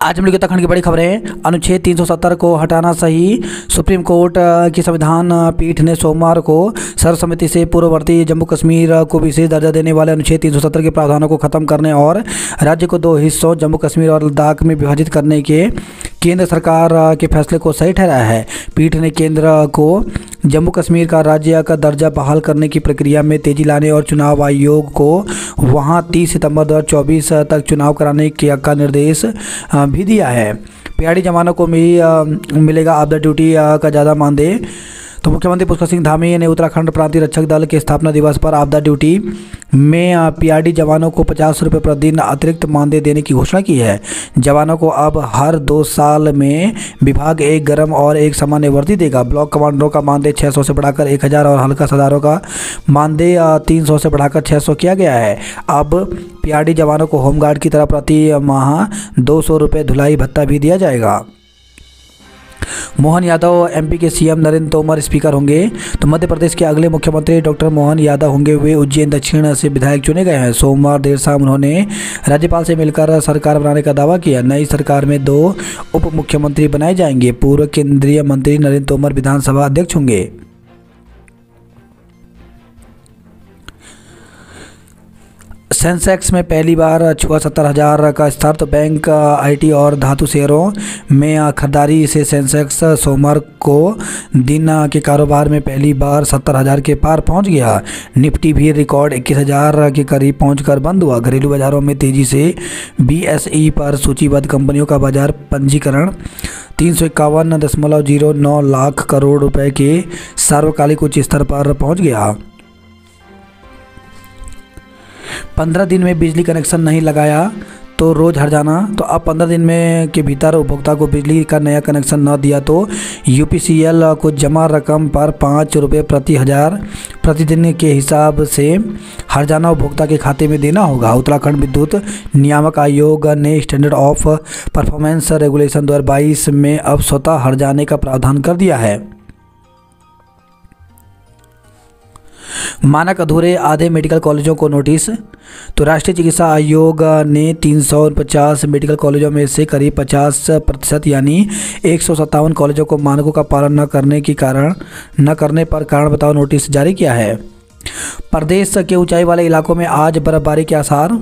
आज हम लोग उत्तराखंड की बड़ी खबरें। अनुच्छेद 370 को हटाना सही, सुप्रीम कोर्ट की संविधान पीठ ने सोमवार को सर्वसम्मति से पूर्ववर्ती जम्मू कश्मीर को विशेष दर्जा देने वाले अनुच्छेद 370 के प्रावधानों को खत्म करने और राज्य को दो हिस्सों जम्मू कश्मीर और लद्दाख में विभाजित करने के केंद्र सरकार के फैसले को सही ठहराया है। पीठ ने केंद्र को जम्मू कश्मीर का राज्य का दर्जा बहाल करने की प्रक्रिया में तेजी लाने और चुनाव आयोग को वहां 30 सितंबर 2024 तक चुनाव कराने का निर्देश भी दिया है। पीआरडी जवानों को भी मिलेगा आपदा ड्यूटी का ज़्यादा मानदेय। तो मुख्यमंत्री पुष्कर सिंह धामी ने उत्तराखंड प्रांतीय रक्षक दल के स्थापना दिवस पर आपदा ड्यूटी में पीआरडी जवानों को 50 रुपये प्रतिदिन अतिरिक्त मानदेय देने की घोषणा की है। जवानों को अब हर 2 साल में विभाग एक गर्म और एक सामान्य वर्दी देगा। ब्लॉक कमांडरों का मानदेय 600 से बढ़ाकर 1000 और हल्का सदारों का मानदेय 300 से बढ़ाकर 600 किया गया है। अब पीआरडी जवानों को होमगार्ड की तरह प्रति माह 200 रुपये धुलाई भत्ता भी दिया जाएगा। मोहन यादव एमपी के सीएम नरेंद्र तोमर स्पीकर होंगे। तो मध्य प्रदेश के अगले मुख्यमंत्री डॉक्टर मोहन यादव होंगे। वे उज्जैन दक्षिण से विधायक चुने गए हैं। सोमवार देर शाम उन्होंने राज्यपाल से मिलकर सरकार बनाने का दावा किया। नई सरकार में 2 उप मुख्यमंत्री बनाए जाएंगे। पूर्व केंद्रीय मंत्री नरेंद्र तोमर विधानसभा अध्यक्ष होंगे। सेंसेक्स में पहली बार छुआ 70,000 का स्तर। तो बैंक, आईटी और धातु शेयरों में खरीदारी से सेंसेक्स सोमवार को दिन के कारोबार में पहली बार 70,000 के पार पहुंच गया। निफ्टी भी रिकॉर्ड 21,000 के करीब पहुंचकर बंद हुआ। घरेलू बाजारों में तेजी से बीएसई पर सूचीबद्ध कंपनियों का बाजार पंजीकरण 351.09 लाख करोड़ रुपए के सार्वकालिक उच्च स्तर पर पहुंच गया। 15 दिन में बिजली कनेक्शन नहीं लगाया तो रोज़ हर्जाना। तो अब 15 दिन में के भीतर उपभोक्ता को बिजली का नया कनेक्शन न दिया तो यूपीसीएल को जमा रकम पर 5 रुपये प्रति हजार प्रतिदिन के हिसाब से हर्जाना उपभोक्ता के खाते में देना होगा। उत्तराखंड विद्युत नियामक आयोग ने स्टैंडर्ड ऑफ परफॉर्मेंस रेगुलेशन 2022 में अब स्वतः हर्जाने का प्रावधान कर दिया है। मानक अधूरे आधे मेडिकल कॉलेजों को नोटिस। तो राष्ट्रीय चिकित्सा आयोग ने 349 मेडिकल कॉलेजों में से करीब 50% यानी 157 कॉलेजों को मानकों का पालन न करने पर कारण बताओ नोटिस जारी किया है। प्रदेश के ऊंचाई वाले इलाकों में आज बर्फबारी के आसार।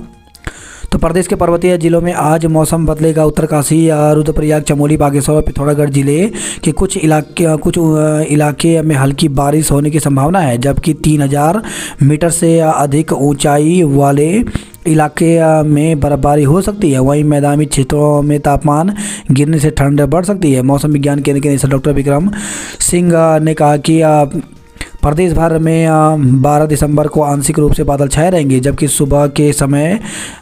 तो प्रदेश के पर्वतीय जिलों में आज मौसम बदलेगा। उत्तरकाशी, रुद्रप्रयाग, चमोली, बागेश्वर और पिथौरागढ़ जिले के कुछ इलाके में हल्की बारिश होने की संभावना है, जबकि 3000 मीटर से अधिक ऊंचाई वाले इलाके में बर्फबारी हो सकती है। वहीं मैदानी क्षेत्रों में तापमान गिरने से ठंड बढ़ सकती है। मौसम विज्ञान केंद्र के निदेशक डॉक्टर विक्रम सिंह ने कहा कि प्रदेश भर में 12 दिसंबर को आंशिक रूप से बादल छाए रहेंगे, जबकि सुबह के समय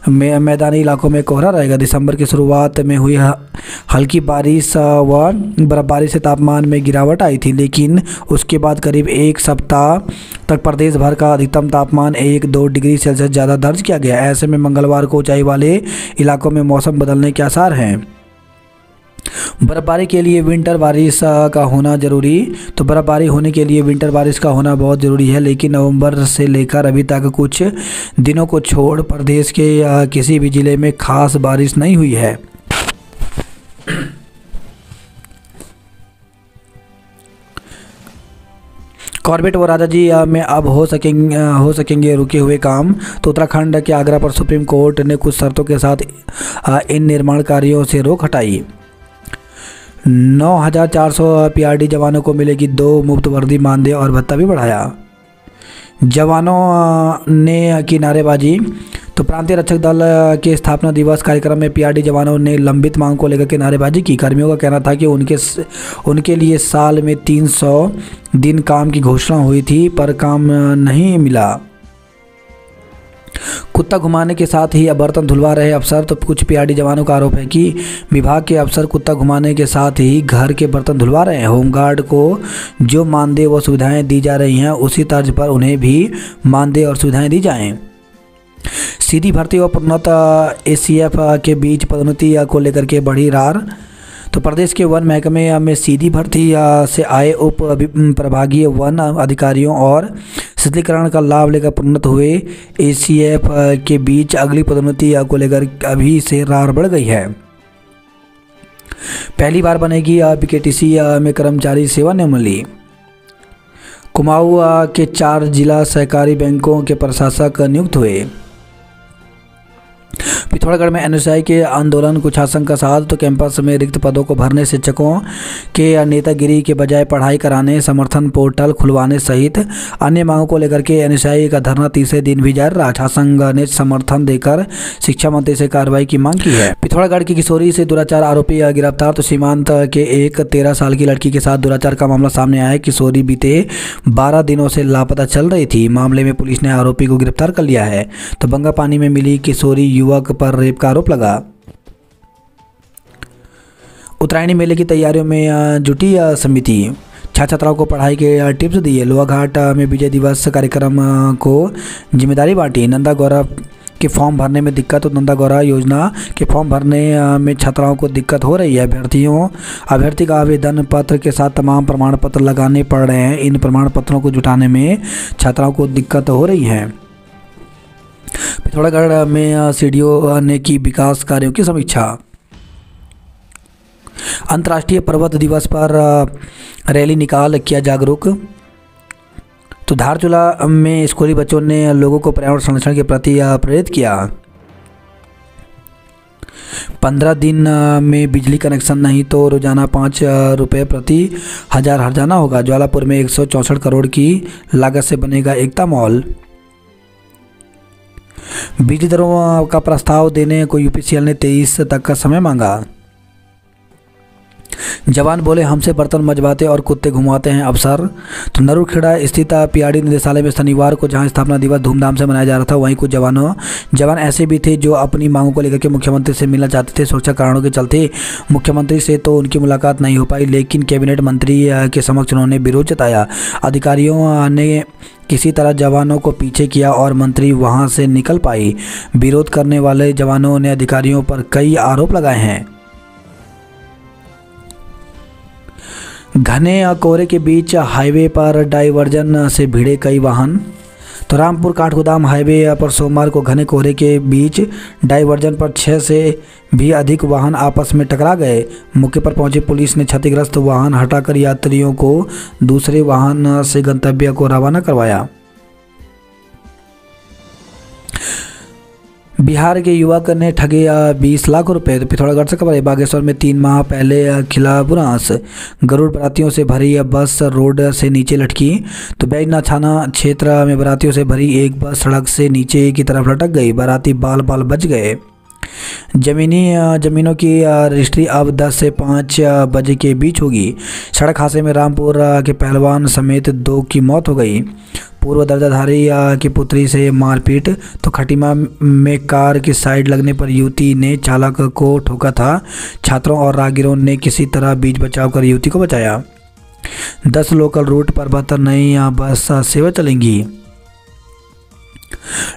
में मैदानी इलाकों में कोहरा रहेगा। दिसंबर की शुरुआत में हुई हल्की बारिश व बर्फबारी से तापमान में गिरावट आई थी, लेकिन उसके बाद करीब 1 सप्ताह तक प्रदेश भर का अधिकतम तापमान 1-2 डिग्री सेल्सियस ज़्यादा दर्ज किया गया। ऐसे में मंगलवार को ऊंचाई वाले इलाकों में मौसम बदलने के आसार हैं। बर्फबारी के लिए विंटर बारिश का होना ज़रूरी। तो बर्फबारी होने के लिए विंटर बारिश का होना बहुत ज़रूरी है, लेकिन नवंबर से लेकर अभी तक कुछ दिनों को छोड़ प्रदेश के किसी भी ज़िले में खास बारिश नहीं हुई है। कॉर्बेट व राजाजी में अब हो सकेंगे रुके हुए काम। तो उत्तराखंड के आग्रह पर सुप्रीम कोर्ट ने कुछ शर्तों के साथ इन निर्माण कार्यों से रोक हटाई। 9400 पीआरडी जवानों को मिलेगी 2 मुफ्त वर्दी, मानदेय और भत्ता भी बढ़ाया। जवानों ने की नारेबाजी। तो प्रांतीय रक्षक दल के स्थापना दिवस कार्यक्रम में पीआरडी जवानों ने लंबित मांग को लेकर के नारेबाजी की। कर्मियों का कहना था कि उनके लिए साल में 300 दिन काम की घोषणा हुई थी, पर काम नहीं मिला। कुत्ता घुमाने के साथ ही बर्तन धुलवा रहे अफसर। तो कुछ पीआरडी जवानों का आरोप है कि विभाग के अफसर कुत्ता घुमाने के साथ ही घर के बर्तन धुलवा रहे हैं। होमगार्ड को जो मानदेय व सुविधाएं दी जा रही हैं, उसी तर्ज पर उन्हें भी मानदेय और सुविधाएं दी जाएं। सीधी भर्ती और प्रोन्नत एसीएफ के बीच पदोन्नति को लेकर के बढ़ी रार। तो प्रदेश के वन महकमे में सीधी भर्ती से आए उप प्रभागीय वन अधिकारियों और शीतलीकरण का लाभ लेकर प्रोन्नत हुए एसीएफ के बीच अगली पदोन्नति को लेकर अभी से रार बढ़ गई है। पहली बार बनेगी बीकेटीसी में कर्मचारी सेवानिवृत्ति। कुमाऊं के 4 जिला सहकारी बैंकों के प्रशासक नियुक्त हुए। पिथौरागढ़ में एनएसआई के आंदोलन कुछ आशंका साथ, तो कैंपस में रिक्त पदों को भरने, शिक्षकों के नेतागिरी के बजाय पढ़ाई कराने, समर्थन पोर्टल खुलवाने सहित अन्य मांगों को लेकर के एनएसआई का धरना तीसरे दिन भी जारी रहा। छात्र संघ ने समर्थन देकर शिक्षा मंत्री से कार्रवाई की मांग की है। पिथौरागढ़ की किशोरी से दुराचार आरोपी गिरफ्तार, तो सीमांत के एक 13 साल की लड़की के साथ दुराचार का मामला सामने आया है। किशोरी बीते 12 दिनों से लापता चल रही थी। मामले में पुलिस ने आरोपी को गिरफ्तार कर लिया है। तो बंगापानी में मिली किशोरी युवक पर रेप का आरोप लगा। उत्तरायणी मेले की तैयारियों में जुटी समिति, छात्र छात्राओं को पढ़ाई के टिप्स दिए। लोहाघाट में विजय दिवस कार्यक्रम को जिम्मेदारी बांटी। नंदा गौरव के फॉर्म भरने में दिक्कत, तो नंदा गौरव योजना के फॉर्म भरने में छात्राओं को दिक्कत हो रही है। अभ्यर्थी का आवेदन पत्र के साथ तमाम प्रमाण पत्र लगाने पड़ रहे हैं। इन प्रमाण पत्रों को जुटाने में छात्राओं को दिक्कत हो रही है। पिथौरागढ़ में सीडीओ ने की विकास कार्यों की समीक्षा। अंतर्राष्ट्रीय पर्वत दिवस पर रैली निकाल किया जागरूक। तो धारचूला में स्कूली बच्चों ने लोगों को पर्यावरण संरक्षण के प्रति प्रेरित किया। 15 दिन में बिजली कनेक्शन नहीं तो रोजाना 5 रुपये प्रति हजार हर्जाना होगा। ज्वालापुर में 164 करोड़ की लागत से बनेगा एकता मॉल। बिजली दरों का प्रस्ताव देने को यूपीसीएल ने 23 तक का समय मांगा। जवान बोले हमसे बर्तन मजवाते और कुत्ते घुमाते हैं अफसर। तो नरूखेड़ा स्थित पीआरडी निदेशालय में शनिवार को जहां स्थापना दिवस धूमधाम से मनाया जा रहा था, वहीं कुछ जवान ऐसे भी थे जो अपनी मांगों को लेकर के मुख्यमंत्री से मिलना चाहते थे। सुरक्षा कारणों के चलते मुख्यमंत्री से तो उनकी मुलाकात नहीं हो पाई, लेकिन कैबिनेट मंत्री के समक्ष उन्होंने विरोध जताया। अधिकारियों ने किसी तरह जवानों को पीछे किया और मंत्री वहां से निकल पाई। विरोध करने वाले जवानों ने अधिकारियों पर कई आरोप लगाए हैं। घने कोहरे के बीच हाईवे पर डाइवर्जन से भिड़े कई वाहन। तो रामपुर काठगोदाम हाईवे पर सोमवार को घने कोहरे के बीच डाइवर्जन पर 6 से भी अधिक वाहन आपस में टकरा गए। मौके पर पहुंची पुलिस ने क्षतिग्रस्त वाहन हटाकर यात्रियों को दूसरे वाहन से गंतव्य को रवाना करवाया। बिहार के युवक ने ठगे 20 लाख रुपए। तो पिथौरागढ़ से खबर है, बागेश्वर में 3 माह पहले खिला बुरांस। गरुड़ बारातियों से भरी बस रोड से नीचे लटकी। तो बैजनाथ थाना क्षेत्र में बारातियों से भरी एक बस सड़क से नीचे की तरफ लटक गई। बाराती बाल बच गए। जमीनों की रजिस्ट्री अब 10 से 5 बजे के बीच होगी। सड़क हादसे में रामपुर के पहलवान समेत 2 की मौत हो गई। पूर्व दर्जाधारी की पुत्री से मारपीट। तो खटीमा में कार की साइड लगने पर युवती ने चालक को ठोका था। छात्रों और राहगीरों ने किसी तरह बीच बचाव कर युवती को बचाया। 10 लोकल रूट पर 72 नई बस सेवा चलेंगी।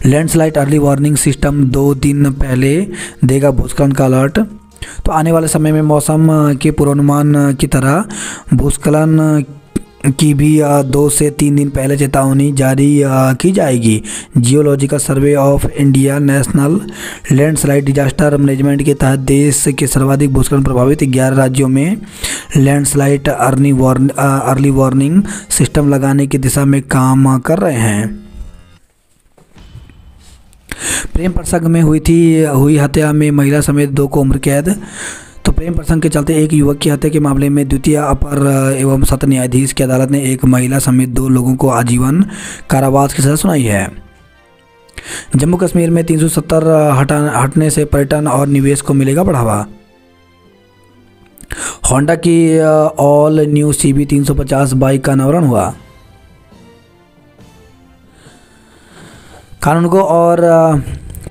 लैंडस्लाइड अर्ली वार्निंग सिस्टम 2 दिन पहले देगा भूस्खलन का अलर्ट। तो आने वाले समय में मौसम के पूर्वानुमान की तरह भूस्खलन की भी 2 से 3 दिन पहले चेतावनी जारी की जाएगी। Geological survey of India national landslide disaster management के तहत देश के सर्वाधिक भूस्खलन प्रभावित 11 राज्यों में लैंडस्लाइड अर्ली वार्निंग सिस्टम लगाने की दिशा में काम कर रहे हैं। प्रेम प्रसंग में हुई हत्या में महिला समेत 2 को उम्र कैद। तो प्रेम प्रसंग के चलते एक युवक की हत्या के मामले में द्वितीय अपर एवं सत्र न्यायाधीश की अदालत ने एक महिला समेत 2 लोगों को आजीवन कारावास की सजा सुनाई है। जम्मू कश्मीर में 370 हटने से पर्यटन और निवेश को मिलेगा बढ़ावा। होंडा की ऑल न्यू CB 350 बाइक का अनावरण हुआ। कानूनगो और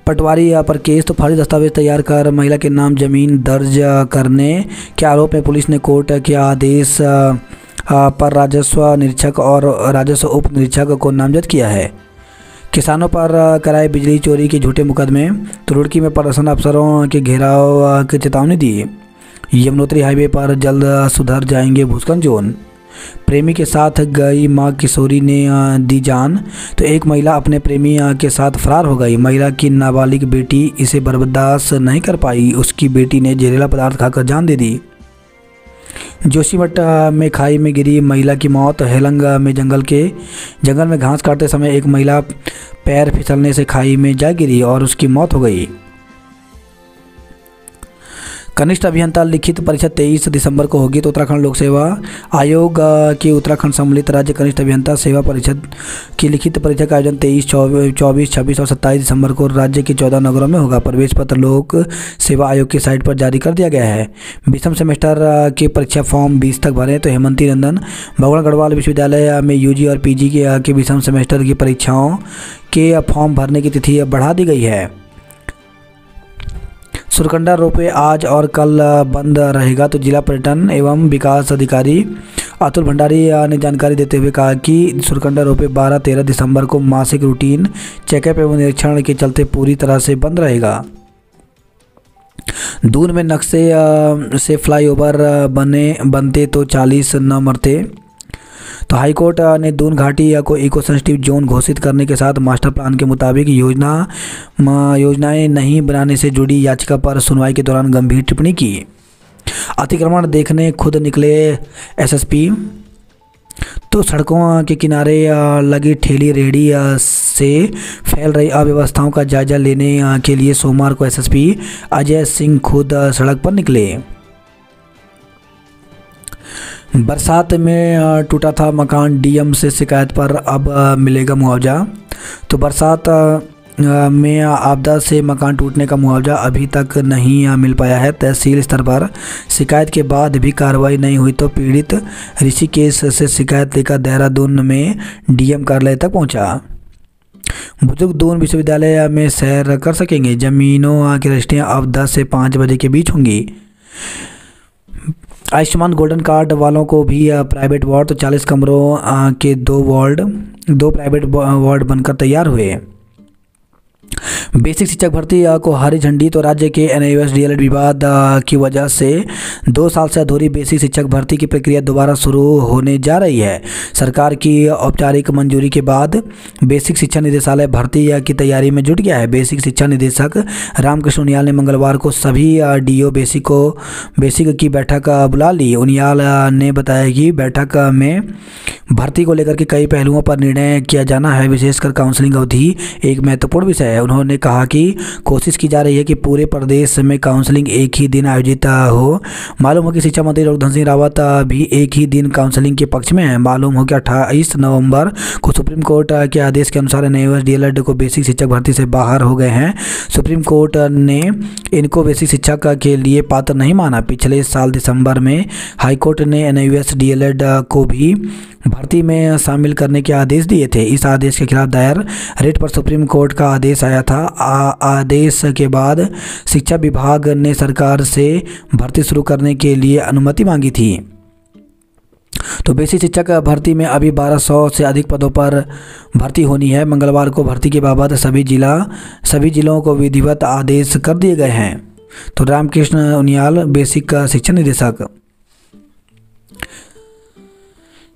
पटवारी पर केस। तो फर्जी दस्तावेज तैयार कर महिला के नाम जमीन दर्ज करने के आरोप में पुलिस ने कोर्ट के आदेश पर राजस्व निरीक्षक और राजस्व उप निरीक्षक को नामजद किया है। किसानों पर कराए बिजली चोरी के झूठे मुकदमे। तो रुड़की में प्रदर्शन अफसरों के घेराव की चेतावनी दी। यमुनोत्री हाईवे पर जल्द सुधर जाएंगे भूस्खलन जोन। प्रेमी के साथ गई मां किशोरी ने दी जान। तो एक महिला अपने प्रेमी के साथ फरार हो गई। महिला की नाबालिग बेटी इसे बर्दाश्त नहीं कर पाई। उसकी बेटी ने जहरीला पदार्थ खाकर जान दे दी। जोशीमठ में खाई में गिरी महिला की मौत। हेलंग में जंगल में घास काटते समय एक महिला पैर फिसलने से खाई में जा गिरी और उसकी मौत हो गई। कनिष्ठ अभियंता लिखित परीक्षा 23 दिसंबर को होगी। तो उत्तराखंड लोक सेवा आयोग की उत्तराखंड सम्मिलित राज्य कनिष्ठ अभियंता सेवा परिषद की लिखित परीक्षा का आयोजन 23, 24, 26 और 27 दिसंबर को राज्य के 14 नगरों में होगा। प्रवेश पत्र लोक सेवा आयोग की साइट पर जारी कर दिया गया है। विषम सेमेस्टर के परीक्षा फॉर्म 20 तक भरें। तो हेमंती नंदन भगवान गढ़वाल विश्वविद्यालय में यूजी और पीजी के विषम सेमेस्टर की परीक्षाओं के फॉर्म भरने की तिथि बढ़ा दी गई है। सुरकंडा रोपवे आज और कल बंद रहेगा। तो जिला पर्यटन एवं विकास अधिकारी अतुल भंडारी ने जानकारी देते हुए कहा कि सुरकंडा रोपवे 12-13 दिसंबर को मासिक रूटीन चेकअप एवं निरीक्षण के चलते पूरी तरह से बंद रहेगा। दून में नक्शे से फ्लाईओवर बनते तो 40 न मरते। तो हाईकोर्ट ने दून घाटी को इको सेंसिटिव जोन घोषित करने के साथ मास्टर प्लान के मुताबिक योजनाएं नहीं बनाने से जुड़ी याचिका पर सुनवाई के दौरान गंभीर टिप्पणी की। अतिक्रमण देखने खुद निकले एसएसपी। तो सड़कों के किनारे लगी ठेली रेहड़ी से फैल रही अव्यवस्थाओं का जायजा लेने के लिए सोमवार को एसएसपी अजय सिंह खुद सड़क पर निकले। बरसात में टूटा था मकान, डीएम से शिकायत पर अब मिलेगा मुआवजा। तो बरसात में आपदा से मकान टूटने का मुआवजा अभी तक नहीं मिल पाया है। तहसील स्तर पर शिकायत के बाद भी कार्रवाई नहीं हुई तो पीड़ित ऋषिकेश से शिकायत लेकर देहरादून में डीएम कार्यालय तक पहुंचा। बुजुर्ग दून विश्वविद्यालय में सैर कर सकेंगे। जमीनों की रजिस्ट्रियाँ अब 10 से 5 बजे के बीच होंगी। आयुष्मान गोल्डन कार्ड वालों को भी प्राइवेट वार्ड। तो 40 कमरों के 2 प्राइवेट वार्ड बनकर तैयार हुए। बेसिक शिक्षक भर्ती को हरी झंडी। तो राज्य के एनआईओएस डीएलएड विवाद की वजह से 2 साल से अधूरी बेसिक शिक्षक भर्ती की प्रक्रिया दोबारा शुरू होने जा रही है। सरकार की औपचारिक मंजूरी के बाद बेसिक शिक्षा निदेशालय भर्ती की तैयारी में जुट गया है। बेसिक शिक्षा निदेशक रामकृष्ण उनियाल ने मंगलवार को सभी डीओ बेसिक की बैठक बुला ली। उनियाल ने बताया कि बैठक में भर्ती को लेकर के कई पहलुओं पर निर्णय किया जाना है, विशेषकर काउंसलिंग अवधि एक महत्वपूर्ण विषय है। उन्होंने कहा कि कोशिश की जा रही है कि पूरे प्रदेश में काउंसलिंग एक ही दिन आयोजित हो। मालूम हो कि शिक्षा मंत्री डॉक्टर धन सिंह रावत भी एक ही दिन काउंसलिंग के पक्ष में है। मालूम हो कि 28 नवंबर को सुप्रीम कोर्ट के आदेश के अनुसार एनआईओएस डीएलएड को बेसिक शिक्षक भर्ती से बाहर हो गए हैं। सुप्रीम कोर्ट ने इनको बेसिक शिक्षक के लिए पात्र नहीं माना। पिछले साल दिसंबर में हाईकोर्ट ने एनआईओएस डीएलएड को भी भर्ती में शामिल करने के आदेश दिए थे। इस आदेश के खिलाफ दायर रिट पर सुप्रीम कोर्ट का आदेश आया था। आदेश के बाद शिक्षा विभाग ने सरकार से भर्ती शुरू करने के लिए अनुमति मांगी थी। तो बेसिक शिक्षक भर्ती में अभी 1200 से अधिक पदों पर भर्ती होनी है। मंगलवार को भर्ती के बाबत सभी जिलों को विधिवत आदेश कर दिए गए हैं। तो रामकृष्ण उनियाल बेसिक शिक्षा निदेशक।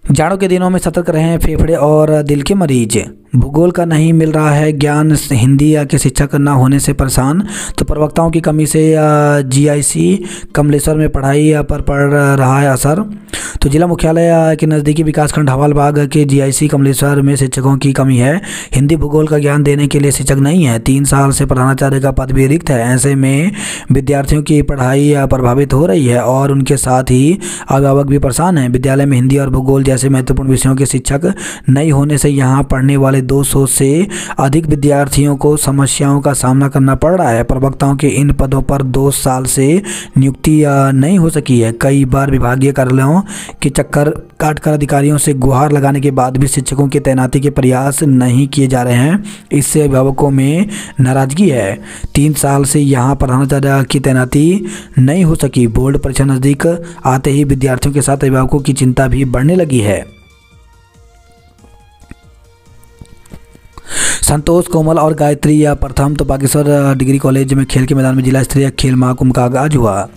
जाड़ों के दिनों में सतर्क रहें फेफड़े और दिल के मरीज। भूगोल का नहीं मिल रहा है ज्ञान, हिंदी के शिक्षक न होने से परेशान। तो प्रवक्ताओं की कमी से जीआईसी कमलेश्वर में पढ़ाई पर पड़ रहा है असर। तो जिला मुख्यालय के नज़दीकी विकासखंड हवालबाग के जीआईसी कमलेश्वर में शिक्षकों की कमी है। हिंदी भूगोल का ज्ञान देने के लिए शिक्षक नहीं है। 3 साल से प्रधानाचार्य का पद भी रिक्त है। ऐसे में विद्यार्थियों की पढ़ाई प्रभावित हो रही है और उनके साथ ही अभिभावक भी परेशान हैं। विद्यालय में हिंदी और भूगोल जैसे महत्वपूर्ण विषयों के शिक्षक नहीं होने से यहाँ पढ़ने वाले 200 से अधिक विद्यार्थियों को समस्याओं का सामना करना पड़ रहा है। प्रवक्ताओं के इन पदों पर 2 साल से नियुक्ति नहीं हो सकी है। कई बार विभागीय कार्यालयों के चक्कर काटकर अधिकारियों से गुहार लगाने के बाद भी शिक्षकों की तैनाती के प्रयास नहीं किए जा रहे हैं। इससे अभिभावकों में नाराजगी है। 3 साल से यहाँ प्रधानाचार्य की तैनाती नहीं हो सकी। बोर्ड परीक्षा नज़दीक आते ही विद्यार्थियों के साथ अभिभावकों की चिंता भी बढ़ने लगी है। संतोष, कोमल और गायत्री प्रथम। तो बागेश्वर डिग्री कॉलेज में खेल के मैदान में जिला स्तरीय खेल महाकुंभ का आगाज हुआ।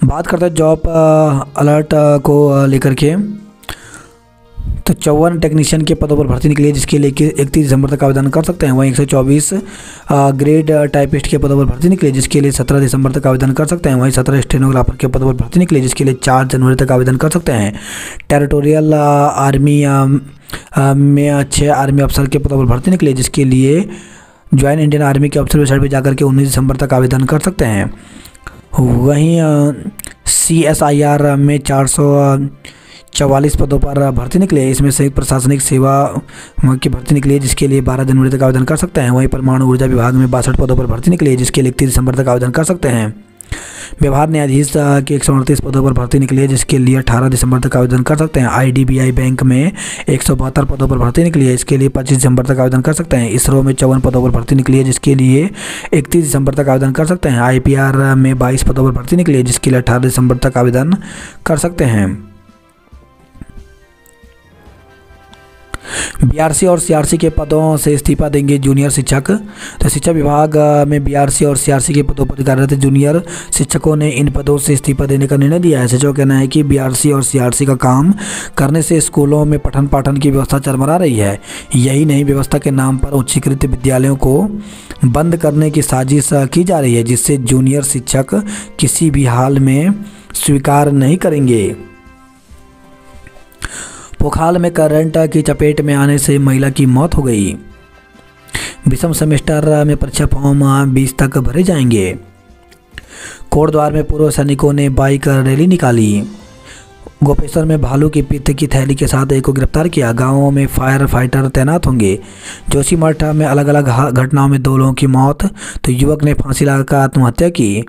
बात करते हैं जॉब अलर्ट को लेकर के। तो 54 टेक्नीशियन के पदों पर भर्ती निकली है, जिसके लिए 31 दिसंबर तक आवेदन कर सकते हैं। वहीं 124 ग्रेड टाइपिस्ट के पदों पर भर्ती निकली है, जिसके लिए 17 दिसंबर तक आवेदन कर सकते हैं। वहीं 17 स्टेनोग्राफर के पदों पर भर्ती निकली है, जिसके लिए 4 जनवरी तक आवेदन कर सकते हैं। टेरिटोरियल आर्मी में 6 आर्मी अफसर के पदों पर भर्ती निकली है, जिसके लिए ज्वाइन इंडियन आर्मी के ऑफिसर वेबसाइट पर जाकर के 19 दिसंबर तक आवेदन कर सकते हैं। वहीं CSIR में 444 पदों पर भर्ती निकली है, इसमें से एक प्रशासनिक सेवा की भर्ती निकली है, जिसके लिए 12 जनवरी तक आवेदन कर सकते हैं। वहीं परमाणु ऊर्जा विभाग में 62 पदों पर भर्ती निकली है, जिसके लिए 31 दिसंबर तक आवेदन कर सकते हैं। व्यवहार न्यायाधीश के 138 पदों पर भर्ती निकली है, जिसके लिए 18 दिसंबर तक आवेदन कर सकते हैं। IDBI बैंक में 172 पदों पर भर्ती निकली है, इसके लिए 25 दिसंबर तक आवेदन कर सकते हैं। इसरो में 54 पदों पर भर्ती निकली है, जिसके लिए 31 दिसंबर तक आवेदन कर सकते हैं। IPR में 22 पदों पर भर्ती निकली है, जिसके लिए 18 दिसंबर तक आवेदन कर सकते हैं। BRC और CRC के पदों से इस्तीफा देंगे जूनियर शिक्षक। तो शिक्षा विभाग में BRC और CRC के पदों पर कार्यरत जूनियर शिक्षकों ने इन पदों से इस्तीफा देने का निर्णय लिया है। सचिव का कहना है कि BRC और CRC का काम करने से स्कूलों में पठन पाठन की व्यवस्था चरमरा रही है। यही नहीं, व्यवस्था के नाम पर उच्चीकृत विद्यालयों को बंद करने की साजिश की जा रही है, जिससे जूनियर शिक्षक किसी भी हाल में स्वीकार नहीं करेंगे। पोखाल में करंट की चपेट में आने से महिला की मौत हो गई। विषम सेमेस्टर में परीक्षा फॉर्म 20 तक भरे जाएंगे। कोटद्वार में पूर्व सैनिकों ने बाइक रैली निकाली। गोपेश्वर में भालू की पित्त की थैली के साथ एक को गिरफ्तार किया। गांवों में फायर फाइटर तैनात होंगे। जोशीमठ में अलग अलग घटनाओं में 2 लोगों की मौत। तो युवक ने फांसी लगाकर आत्महत्या की।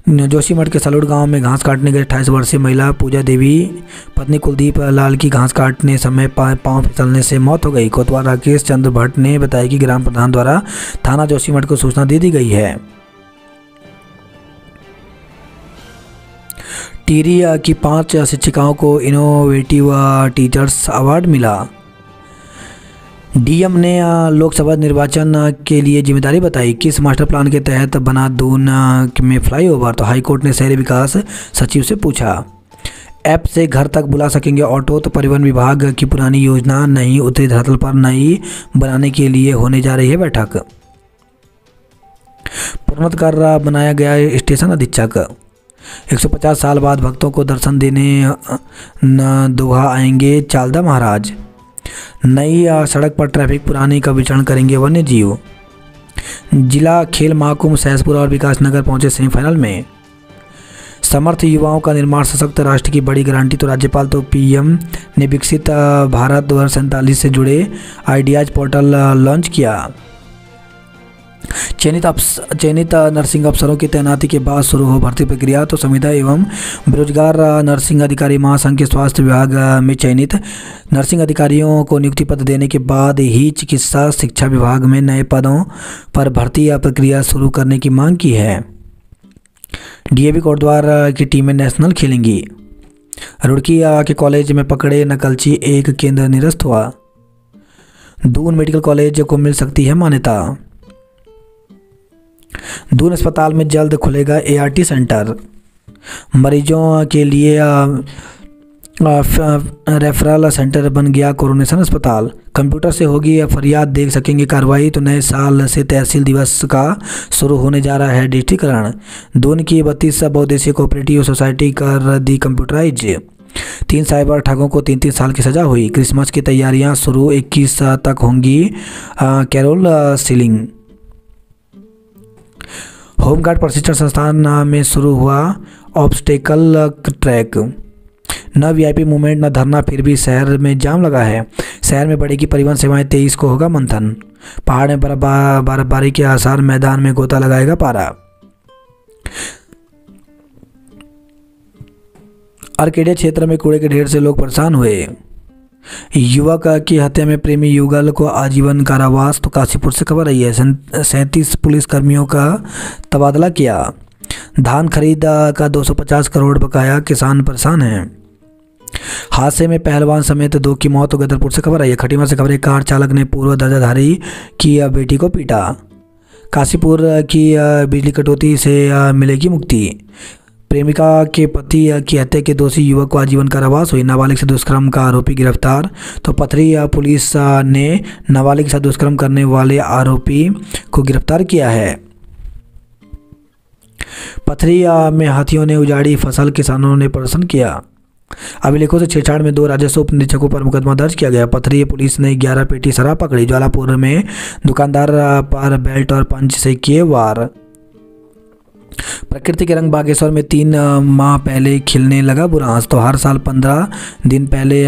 जोशीमठ के सलूट गांव में घास काटने गई 28 वर्षीय महिला पूजा देवी पत्नी कुलदीप लाल की घास काटने समय पांव फिसलने से मौत हो गई। कोतवाल राकेश चंद्र भट्ट ने बताया कि ग्राम प्रधान द्वारा थाना जोशीमठ को सूचना दे दी गई है। टिहरी की 5 शिक्षिकाओं को इनोवेटिव टीचर्स अवार्ड मिला। DM ने लोकसभा निर्वाचन के लिए जिम्मेदारी बताई। किस मास्टर प्लान के तहत बना दून में फ्लाईओवर? तो हाईकोर्ट ने शहरी विकास सचिव से पूछा। ऐप से घर तक बुला सकेंगे ऑटो। तो परिवहन विभाग की पुरानी योजना नहीं उत्तरी धरातल पर नई बनाने के लिए होने जा रही है बैठक। प्रोन्नत कर बनाया गया स्टेशन अधीक्षक। 150 साल बाद भक्तों को दर्शन देने दोहा आएंगे चालदा महाराज। नई सड़क पर ट्रैफिक पुरानी का विचरण करेंगे वन्य जीव। जिला खेल महाकुंभ सहसपुर और विकासनगर पहुंचे सेमीफाइनल में। समर्थ युवाओं का निर्माण सशक्त राष्ट्र की बड़ी गारंटी। तो राज्यपाल तो PM ने विकसित भारत 2047 से जुड़े आइडियाज पोर्टल लॉन्च किया। चयनित नर्सिंग अफसरों की तैनाती के बाद शुरू हो भर्ती प्रक्रिया। तो संविदा एवं बेरोजगार नर्सिंग अधिकारी महासंघ के स्वास्थ्य विभाग में चयनित नर्सिंग अधिकारियों को नियुक्ति पत्र देने के बाद ही चिकित्सा शिक्षा विभाग में नए पदों पर भर्ती प्रक्रिया शुरू करने की मांग की है। DAV कोटद्वार की टीमें नेशनल खेलेंगी। रुड़की के कॉलेज में पकड़े नकलची, एक केंद्र निरस्त हुआ। दून मेडिकल कॉलेज को मिल सकती है मान्यता। दून अस्पताल में जल्द खुलेगा ART सेंटर। मरीजों के लिए रेफरल सेंटर बन गया कोरोनेशन अस्पताल। कंप्यूटर से होगी फरियाद देख सकेंगे कार्रवाई। तो नए साल से तहसील दिवस का शुरू होने जा रहा है डिजिटीकरण। दून की 32 बहुउद्देशीय कोऑपरेटिव सोसाइटी कर दी कंप्यूटराइज। 3 साइबर ठगों को 3-3 साल की सजा हुई। क्रिसमस की तैयारियां शुरू, 21 तक होंगी कैरोल सीलिंग। होमगार्ड प्रशिक्षण संस्थान में शुरू हुआ ऑब्स्टेकल ट्रैक। न VIP मूवमेंट न धरना, फिर भी शहर में जाम लगा है। शहर में बढ़ेगी परिवहन सेवाएं, 23 को होगा मंथन। पहाड़ में बर्फबारी के आसार, मैदान में गोता लगाएगा पारा। आर्केडिया क्षेत्र में कूड़े के ढेर से लोग परेशान हुए। युवक की हत्या में प्रेमी युगल को आजीवन कारावास। तो काशीपुर से खबर आई है। 37 पुलिसकर्मियों का तबादला किया। धान खरीद का 250 करोड़ बकाया, किसान परेशान हैं। हादसे में पहलवान समेत 2 की मौत। गदरपुर से खबर आई है। खटीमा से खबर है। कार चालक ने पूर्व दर्जाधारी की बेटी को पीटा। काशीपुर की बिजली कटौती से मिलेगी मुक्ति। प्रेमिका के पति की हत्या के दोषी युवक को आजीवन कारावास हुई। नाबालिग से दुष्कर्म का आरोपी गिरफ्तार। तो पथरी पुलिस ने नाबालिग से दुष्कर्म करने वाले आरोपी को गिरफ्तार किया है। पथरी में हाथियों ने उजाड़ी फसल, किसानों ने प्रदर्शन किया। अभिलेखों से छेड़छाड़ में 2 राजस्व उप निरीक्षकों पर मुकदमा दर्ज किया गया। पथरी पुलिस ने 11 पेटी शराब पकड़ी। ज्वालापुर में दुकानदार पर बेल्ट और पंच से किए वार। प्रकृति के रंग बागेश्वर में 3 माह पहले खिलने लगा बुरांस। तो हर साल 15 दिन पहले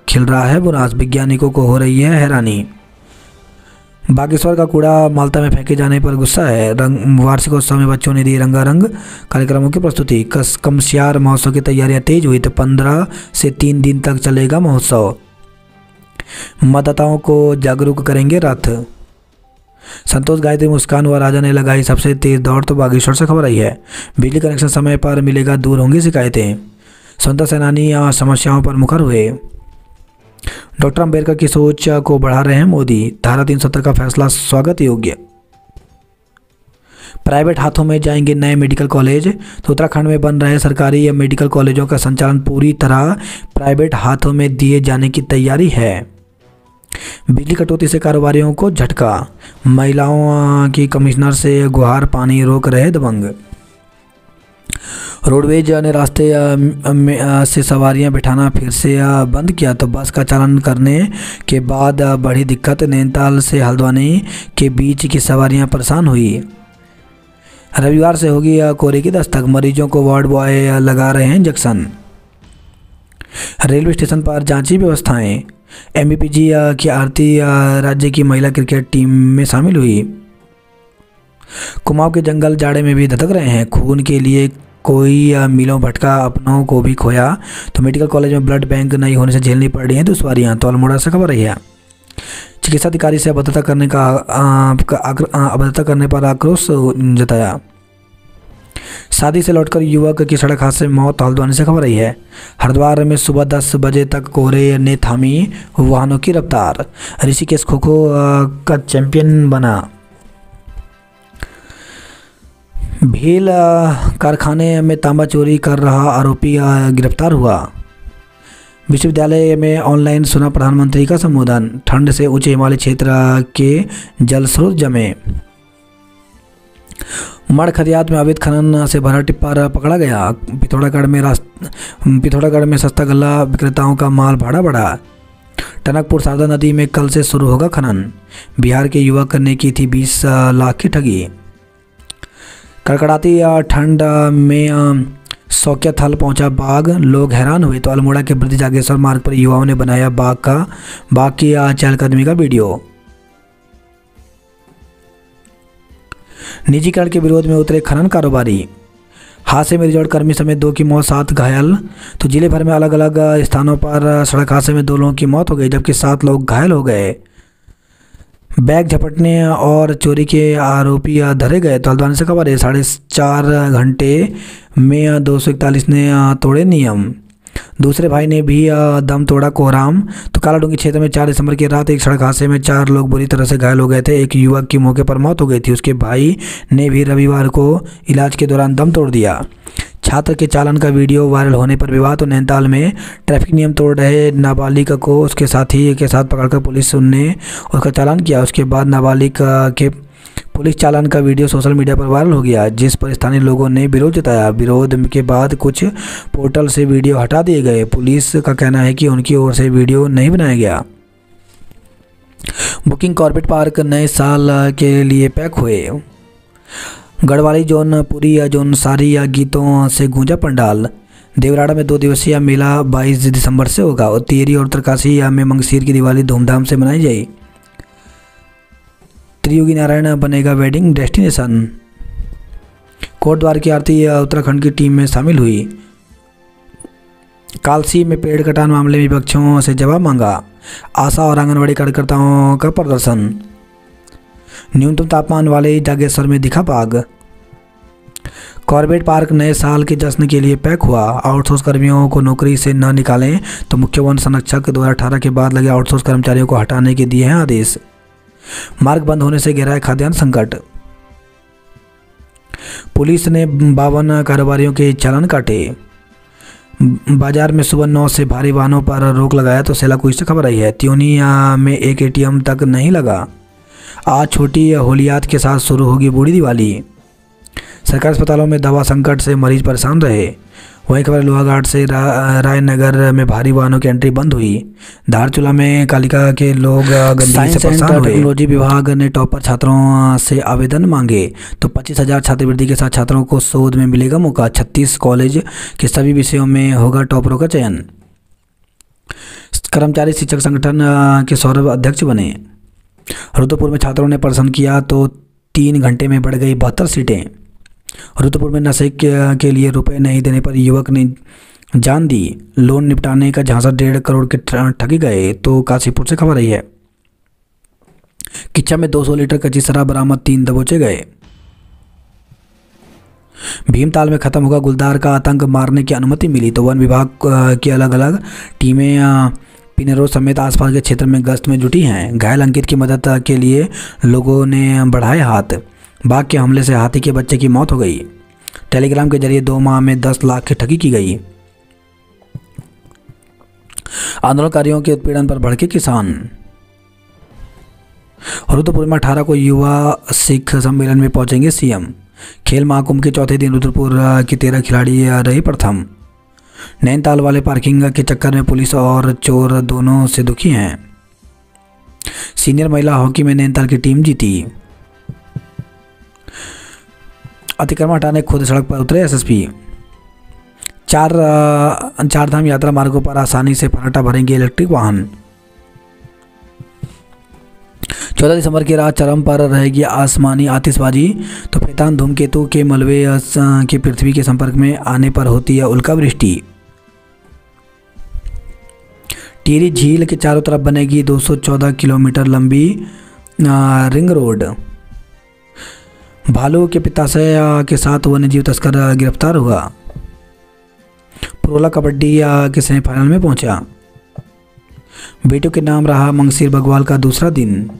खिल रहा है बुरांस, वैज्ञानिकों को हो रही है हैरानी। बागेश्वर का कूड़ा माल्टा में फेंके जाने पर गुस्सा है। वार्षिकोत्सव में बच्चों ने दी रंगारंग कार्यक्रमों की प्रस्तुति। कमसियार महोत्सव की तैयारियां तेज हुई। तो 15 से 3 दिन तक चलेगा महोत्सव। मतदाताओं को जागरूक करेंगे रथ। संतोष गायत्री, मुस्कान व राजा ने लगाई सबसे तेज दौड़। तो बागेश्वर से खबर आई है। बिजली कनेक्शन समय पर मिलेगा, दूर होंगी शिकायतें। स्वतंत्रता सेनानी समस्याओं पर मुखर हुए। डॉक्टर अंबेडकर की सोच को बढ़ा रहे हैं मोदी। धारा 370 का फैसला स्वागत योग्य। प्राइवेट हाथों में जाएंगे नए मेडिकल कॉलेज। तो उत्तराखंड में बन रहे सरकारी मेडिकल कॉलेजों का संचालन पूरी तरह प्राइवेट हाथों में दिए जाने की तैयारी है। बिजली कटौती से कारोबारियों को झटका। महिलाओं की कमिश्नर से गुहार, पानी रोक रहे दबंग। रोडवेज ने रास्ते से सवारियां बिठाना फिर से बंद किया। तो बस का चालन करने के बाद बढ़ी दिक्कत। नैनीताल से हल्द्वानी के बीच की सवारियां परेशान हुई। रविवार से होगी कोहरे की दस्तक। मरीजों को वार्ड बॉय लगा रहे हैं इंजेक्शन। रेलवे स्टेशन पर जांची व्यवस्थाएं। एमबीपीजी की आरती राज्य की महिला क्रिकेट टीम में शामिल हुई। कुमाऊं के जंगल जाड़े में भी धधक रहे हैं। खून के लिए कोई मीलों भटका, अपनों को भी खोया। तो मेडिकल कॉलेज में ब्लड बैंक नहीं होने से झेलनी पड़ रही हैं दुश्वारियां। तो अल्मोड़ा से खबर रही है। चिकित्सा अधिकारी से अभद्रता करने पर आक्रोश जताया। शादी से लौटकर युवक की सड़क हादसे में मौत। हल्द्वानी से खबर आई है। हरिद्वार में सुबह 10 बजे तक कोहरे ने थामी वाहनों की रफ्तार। ऋषिकेश खो खो का चैंपियन बना। भेल कारखाने में तांबा चोरी कर रहा आरोपी गिरफ्तार हुआ। विश्वविद्यालय में ऑनलाइन सुना प्रधानमंत्री का संबोधन। ठंड से ऊंचे हिमालय क्षेत्र के जल स्रोत जमे। मड़ खदियात में अवैध खनन से भरा टिप्पर पकड़ा गया। पिथौरागढ़ में सस्ता गल्ला विक्रेताओं का माल भाड़ा बढ़ा। टनकपुर शारदा नदी में कल से शुरू होगा खनन। बिहार के युवक ने की थी 20 लाख की ठगी। कड़कड़ाती ठंड में सौक्या थल पहुंचा बाघ, लोग हैरान हुए। तो अल्मोड़ा के ब्रज जागेश्वर मार्ग पर युवाओं ने बनाया बाघ की चहलकदमी का वीडियो। निजीकरण के विरोध में उतरे खनन कारोबारी। हादसे में रिजॉर्ट कर्मी समेत 2 की मौत, 7 घायल। तो जिले भर में अलग अलग स्थानों पर सड़क हादसे में 2 लोगों की मौत हो गई, जबकि 7 लोग घायल हो गए। बैग झपटने और चोरी के आरोपी धरे गए। तो हल्द्वानी से खबर है। 4.5 घंटे में 241 ने तोड़े नियम। दूसरे भाई ने भी दम तोड़ा कोहराम। तो कालाडूंगी क्षेत्र में 4 दिसंबर की रात एक सड़क हादसे में 4 लोग बुरी तरह से घायल हो गए थे। एक युवक की मौके पर मौत हो गई थी। उसके भाई ने भी रविवार को इलाज के दौरान दम तोड़ दिया। छात्र के चालन का वीडियो वायरल होने पर विवाद। तो नैनीताल में ट्रैफिक नियम तोड़ रहे नाबालिग को उसके साथी के साथ पकड़कर पुलिस ने उसका चालान किया। उसके बाद नाबालिग के पुलिस चालान का वीडियो सोशल मीडिया पर वायरल हो गया, जिस पर स्थानीय लोगों ने विरोध जताया। विरोध के बाद कुछ पोर्टल से वीडियो हटा दिए गए। पुलिस का कहना है कि उनकी ओर से वीडियो नहीं बनाया गया। बुकिंग कॉर्बेट पार्क नए साल के लिए पैक हुए। गढ़वाली जौनपुरी जौनसारी गीतों से गूंजा पंडाल। देवराड़ा में 2 दिवसीय मेला 22 दिसंबर से होगा। और टिहरी और उत्तरकाशी में मंगसीर की दिवाली धूमधाम से मनाई जाएगी। त्रियोगी नारायण बनेगा वेडिंग डेस्टिनेशन। कोटद्वार की आरती उत्तराखंड की टीम में शामिल हुई। कालसी में पेड़ कटान मामले में विपक्षों से जवाब मांगा। आशा और आंगनबाड़ी कार्यकर्ताओं का प्रदर्शन। न्यूनतम तापमान वाले जागेश्वर में दिखा बाघ। कॉर्बेट पार्क नए साल के जश्न के लिए पैक हुआ। आउटसोर्स कर्मियों को नौकरी से न निकालें। तो मुख्य वन संरक्षक 2018 के बाद लगे आउटसोर्स कर्मचारियों को हटाने के दिए हैं आदेश। मार्ग बंद होने से गहरा है खाद्यान्न संकट। पुलिस ने 52 कारोबारियों के चालान काटे। बाजार में सुबह 9 से भारी वाहनों पर रोक लगाया तो सेलाकुई से खबर आई है। त्यूनी में एक एटीएम तक नहीं लगा। आज छोटी होलियात के साथ शुरू होगी बूढ़ी दिवाली। सरकारी अस्पतालों में दवा संकट से मरीज परेशान रहे। वहीं खबर लोहाघाट से रायनगर में भारी वाहनों की एंट्री बंद हुई। धारचूला में कालिका के लोग गंदगी से परेशान हुए। टेक्नोलॉजी विभाग ने टॉपर छात्रों से आवेदन मांगे तो 25,000 छात्रवृत्ति के साथ छात्रों को शोध में मिलेगा मौका। 36 कॉलेज के सभी विषयों में होगा टॉपरों का चयन। कर्मचारी शिक्षक संगठन के सौरभ अध्यक्ष बने। रुद्रपुर में छात्रों ने प्रदर्शन किया तो 3 घंटे में बढ़ गई 72 सीटें। रुद्रपुर में नशे के लिए रुपए नहीं देने पर युवक ने जान दी। लोन निपटाने का झांसा 1.5 करोड़ के ठगी गए। तो काशीपुर से खबर आई है। किच्चा में 200 लीटर कच्ची शराब बरामद, 3 दबोचे गए। भीमताल में खत्म होगा गुलदार का आतंक, मारने की अनुमति मिली तो वन विभाग की अलग अलग टीमें पिनेरो समेत आसपास के क्षेत्र में गश्त में जुटी हैं। घायल अंकित की मदद के लिए लोगों ने बढ़ाए हाथ। बाघ के हमले से हाथी के बच्चे की मौत हो गई। टेलीग्राम के जरिए 2 माह में 10 लाख की ठगी की गई। आंदोलनकारियों के उत्पीड़न पर भड़के किसान। रुद्रपुर में 18 को युवा सिख सम्मेलन में पहुंचेंगे सीएम। खेल महाकुंभ के चौथे दिन रुद्रपुर के 13 खिलाड़ी रहे प्रथम। नैनीताल वाले पार्किंग के चक्कर में पुलिस और चोर दोनों से दुखी हैं। सीनियर महिला हॉकी में नैनीताल की टीम जीती। अतिक्रमण हटाने खुद सड़क पर उतरे एसएसपी। चारधाम यात्रा मार्गों पर आसानी से फर्राटा भरेंगे इलेक्ट्रिक वाहन। 14 दिसंबर की रात चरम पर रहेगी आसमानी आतिशबाजी तो पैतान धूमकेतु के मलबे के पृथ्वी के संपर्क में आने पर होती है उल्कावृष्टि। टिहरी झील के चारों तरफ बनेगी 214 किलोमीटर लंबी रिंग रोड। भालू के पिताशय के साथ वन्यजीव तस्कर गिरफ्तार हुआ। पुरोला कबड्डी के सेमीफाइनल में पहुंचा। बेटियों के नाम रहा मंगसीर बगवाल का दूसरा दिन।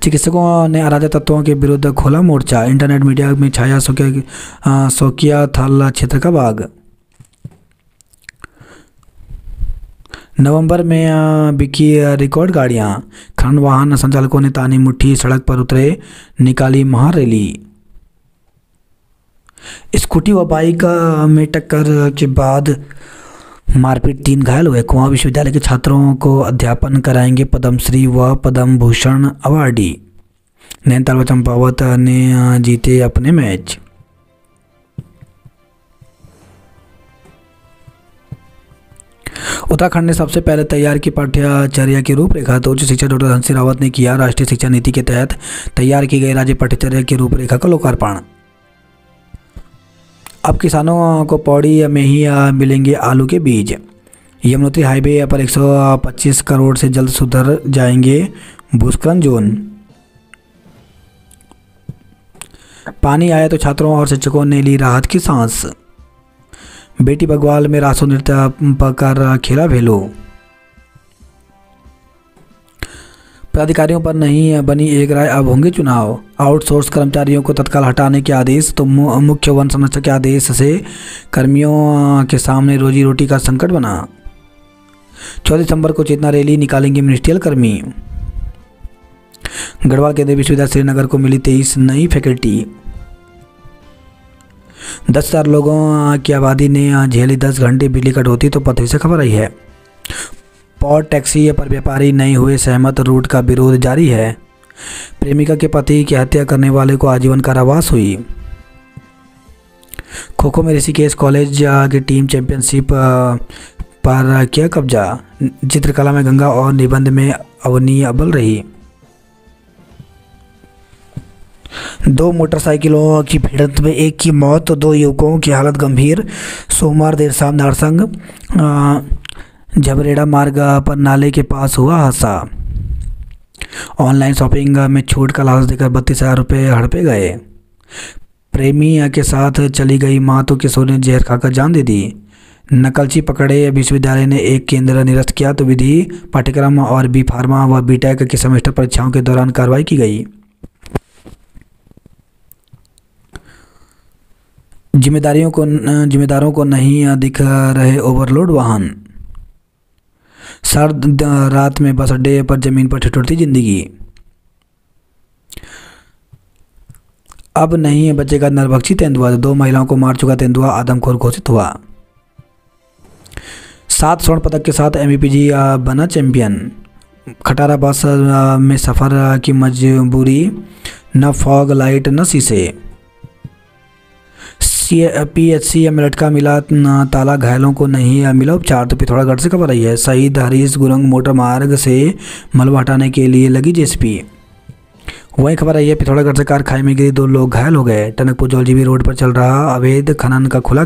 चिकित्सकों ने अराजक तत्वों के विरुद्ध खोला मोर्चा। इंटरनेट मीडिया में छाया शौकिया थाल क्षेत्र का बाग। नवंबर में बिकी रिकॉर्ड गाड़ियां। खनन वाहन संचालकों ने तानी मुट्ठी, सड़क पर उतरे, निकाली महारैली। स्कूटी व बाइक में टक्कर के बाद मारपीट, 3 घायल हुए। कुआं विश्वविद्यालय के छात्रों को अध्यापन कराएंगे पद्मश्री व पद्म भूषण अवार्डी। नैनीताल व चंपावत ने जीते अपने मैच। उत्तराखंड ने सबसे पहले तैयार की पाठ्यचर्या की रूपरेखा। तो उच्च शिक्षा डॉक्टर धन सिंह रावत ने किया राष्ट्रीय शिक्षा नीति के तहत तैयार की गई राज्य पाठ्यचर्या की रूपरेखा का लोकार्पण। अब किसानों को पौड़ी में ही मिलेंगे आलू के बीज। यमुनोत्री हाईवे पर 125 करोड़ से जल्द सुधर जाएंगे भूस्खलन जोन। पानी आया तो छात्रों और शिक्षकों ने ली राहत की सांस। बेटी बगवाल में रासो नृत्य कर खेला भेलो। पदाधिकारियों पर नहीं बनी एक राय, अब होंगे चुनाव। आउटसोर्स कर्मचारियों को तत्काल हटाने के आदेश तो मुख्य वन संरक्षक के आदेश से कर्मियों के सामने रोजी रोटी का संकट बना। 14 दिसंबर को चेतना रैली निकालेंगे मिनिस्ट्रियल कर्मी। गढ़वाल केंद्रीय विश्वविद्यालय श्रीनगर को मिली 23 नई फैकल्टी। 10,000 लोगों की आबादी ने झेली 10 घंटे बिजली कटौती तो पथरी से खबर आई है। पॉट टैक्सी पर व्यापारी नहीं हुए सहमत, रूट का विरोध जारी है। प्रेमिका के पति की हत्या करने वाले को आजीवन कारावास हुई। खो खो में ऋषिकेश कॉलेज की टीम चैंपियनशिप पर किया कब्जा। चित्रकला में गंगा और निबंध में अवनी अव्वल रही। 2 मोटरसाइकिलों की भिड़ंत में एक की मौत तो 2 युवकों की हालत गंभीर। सोमवार देर शाम नारसंग झबरेड़ा मार्ग पर नाले के पास हुआ हादसा। ऑनलाइन शॉपिंग में छूट का लालच देकर 32,000 रुपये हड़पे गए। प्रेमी के साथ चली गई मां तो किशोर ने जहर खाकर जान दे दी। नकलची पकड़े, विश्वविद्यालय ने एक केंद्र निरस्त किया तो विधि पाठ्यक्रम और बी फार्मा व बीटेक की सेमेस्टर परीक्षाओं के दौरान कार्रवाई की गई। जिम्मेदारों को नहीं दिख रहे ओवरलोड वाहन। सर्द रात में बस अड्डे पर जमीन पर ठिठुरती जिंदगी। अब नहीं बचेगा नरभक्षी तेंदुआ। 2 महिलाओं को मार चुका तेंदुआ आदमखोर घोषित हुआ। 7 स्वर्ण पदक के साथ एमवीपीजी बना चैंपियन। खटारा बस में सफ़र की मजबूरी, न फॉग लाइट न शीशे। पीएचसी में लटका मिला ताला, घायलों को नहीं मिला उपचार। तो पिथौरागढ़ से खबर आई है। शहीद हरीश गुरंग मोटर मार्ग से मलबा हटाने के लिए लगी जेसीबी। वही खबर आई है पिथौरागढ़ से कार खाई में गिरी, 2 लोग घायल हो गए। टनकपुर जौलजीबी रोड पर चल रहा अवैध खनन का खुला